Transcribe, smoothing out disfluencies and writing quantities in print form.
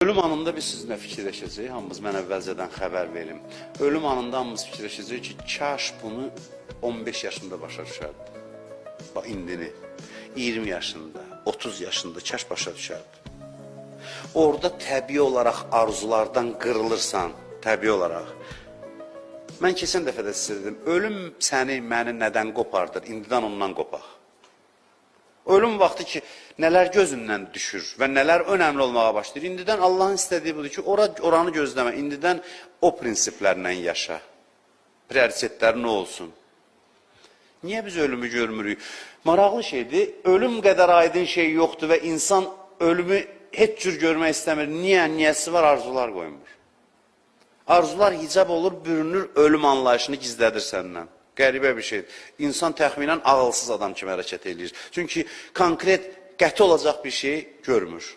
Ölüm anında biz sizinlə fikirləşəcəyik, hamımız mən əvvəlcədən xəbər verim. Ölüm anında hamımız fikirləşəcəyik ki, kaş bunu 15 yaşında başa düşərdi. Bax, indini, 20 yaşında, 30 yaşında kaş başa düşərdi. Orada təbii olaraq arzulardan qırılırsan, təbii olaraq. Mən keçən dəfə də sizə dedim, ölüm səni, məni nədən qopardır, indidən ondan qopaq. Ölüm vaxtı ki, nələr gözündən düşür və nələr önəmli olmağa başlayır. İndidən Allahın istədiyi budur ki, oranı gözləmə, indidən o prinsiplərlə yaşa. Prioritetlər nə olsun? Niyə biz ölümü görmürük? Maraqlı şeydir, ölüm qədər aydın şey yoxdur və insan ölümü heç cür görmək istəmir. Niyə? Niyəsi var, arzular qoymur. Arzular hicab olur, bürünür, ölüm anlayışını gizlədir səndən. Qəribə bir şeydir. İnsan təxminən ağılsız adam kimi hərəkət edir. Çünki konkret, qəti olacaq bir şey görmür.